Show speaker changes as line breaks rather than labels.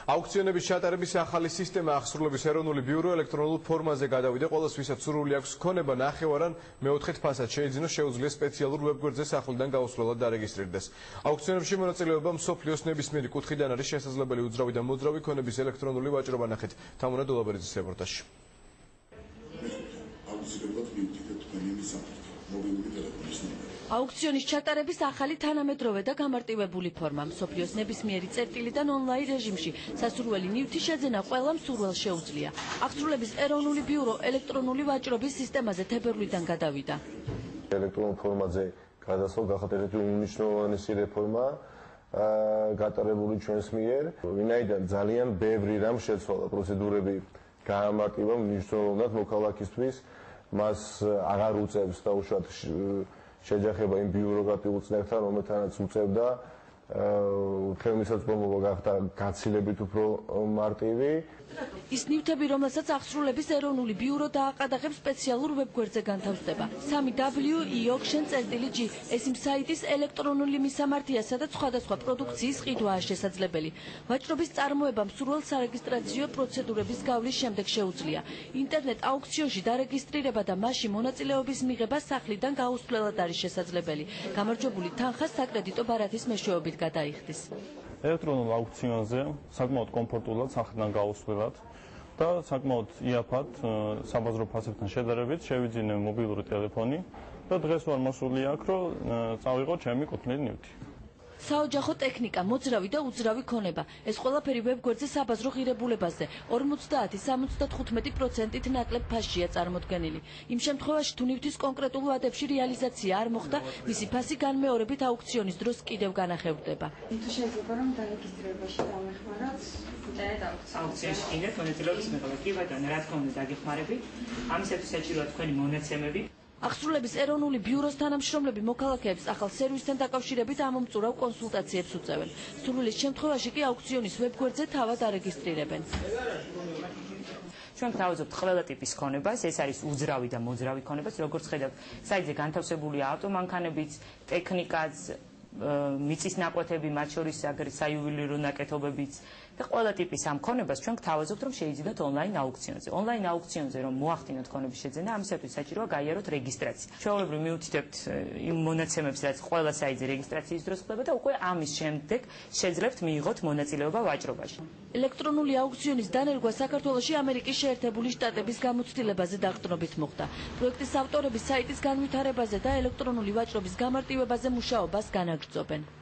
აუქციონების ჩატარების ახალი სისტემა აღსრულების ეროვნული ბიურო ელექტრონულ ფორმაზე გადავიდა. Ყოველს ვისაც სურვილი აქვს ქონება ნახევარ ან მეოთხედ ფასად შეიძინოს, შეუძლია სპეციალურ ვებგვერდზე სახლიდან გაუსვლელად დარეგისტრირდეს. აუქციონებში მონაწილეობა მსოფლიოს ნებისმიერი კუთხიდან არის შესაძლებელი. უძრავი და მოძრავი ქონების ელექტრონული ვაჭრობა ნახეთ თამუნა დოლაბერიძის რეპორტაჟში.
აუქციონის ჩატარების ახალი თანამედროვე და გამარტივებული ფორმა. მსოფლიოს ნებისმიერი წერტილიდან ონლაინ რეჟიმში სასურველი ნივთის შეძენა ყველა მსურველს შეუძლია. აღსრულების ეროვნული ბიურო ელექტრონული ვაჭრობის სისტემაზე თებერვლიდან გადავიდა.
ელექტრონულ ფორმაზე გადასვლა გახდა ერთ-ერთი უმნიშვნელოვანესი რეფორმა გატარებული ჩვენს მიერ, ვინაიდან ძალიან ბევრი რამ შეცვალა, პროცედურები გაამარტივა მნიშვნელოვნად მოქალაქისთვის, მას აღარ უწევს დაუშვათ შეჯახება იმ ბიუროკრატიულ წნეხთან, რომელთანაც უწევდა ხელმისაწვდომობა გახდა გაცილებით უფრო მარტივი.
ის ნივთები, რომელსაც აღსრულების ეროვნული ბიურო დააყადაღებს სპეციალურ ვებგვერდზე განთავსდება. 3w.io/G ეს იმ საიტის ელექტრონული მისამართია, სადაც სხვადასხვა პროდუქციის ყიდვაა შესაძლებელი. ვაჭრობის წარმოება მსურველ სარეგისტრაციო პროცედურების გავლის შემდეგ შეუძლია. ინტერნეტ აუქციონში დარეგისტრირება და მასში მონაწილეობის მიღება სახლიდან გაუსვლელად არის შესაძლებელი. გამარჯვებული თანხა საკრედიტო ბარათის მეშვეობით გადაიხდის.
ელექტრონულ აუქციონზე საკმაოდ კომფორტულად სახლიდან გაუსვლელად და საკმაოდ იაფად საბაზრო ფასებთან შედარებით შევიძინე მობილური ტელეფონი და დღეს ვარ მოსული აქ, რომ წავიღო ჩემი კუთვნილი ნივთი.
საოჯახო ტექნიკა, მოძრავი და უძრავი ქონება. ეს ყველაფერი ვებგვერდზე საბაზრო ღირებულებაზე 50-75%-ით ნაკლებ ფასშია წარმოდგენილი. იმ შემთხვევაში, თუ ნივთის კონკრეტულ ვადებში რეალიზაცია არ მოხდა, მისი ფასი განმეორებით აუქციონის დროს კიდევ განახევრდება.
თუ შეიძლება რომ დარეგისტრირებაში დავეხმაროთ ინტერნეტ
აუქციონში კიდევ მონაწილეობის მიღება. კი ბატონო, რა თქმა უნდა დაგეხმარებით. ამისათვის საჭიროა თქვენი მონაცემები.
აღსრულების ეროვნული ბიუროს თანამშრომლები მოქალაქეებს ახალ სერვისთან დაკავშირებით ამომწურავ კონსულტაციებს უწევენ. სურვილის შემთხვევაში კი აუქციონის ვებგვერდზე თავად არეგისტრირებენ.
ჩვენ გვთავაზობთ ყველა ტიპის ქონებას, ეს არის უძრავი და მოძრავი ქონებას, როგორც ხედავთ, საიტზე განთავსებულია ავტომანქანებიც, ტექნიკაც, მიწის ნაკვეთები, მათ შორის საიუველირო ნაკეთობებიც და ყველა ტიპის ამ ქონებას ჩვენ გვთავაზობთ, რომ შეიძინოთ ონლაინ აუქციონზე. ონლაინ აუქციონზე რომ მოახდინოთ ქონების შეძენა, ამისათვის საჭიროა გაიაროთ რეგისტრაცია. ჩვეულებრივ მივუთითებთ იმ მონაცემებს, რაც ყველა საიტზე რეგისტრაციის დროს ხდება და უკვე ამის შემდეგ შეძლებთ მიიღოთ მონაწილეობა ვაჭრობაში.
ელექტრონული აუქციონის დანერგვა საქართველოში ამერიკის შეერთებული შტატების გამოცდილებაზე დაყრდნობით მოხდა. პროექტის ავტორები საიტის განვითარებაზე და ელექტრონული ვაჭრობის გამარტივებაზე მუშაობას განაგრძობენ.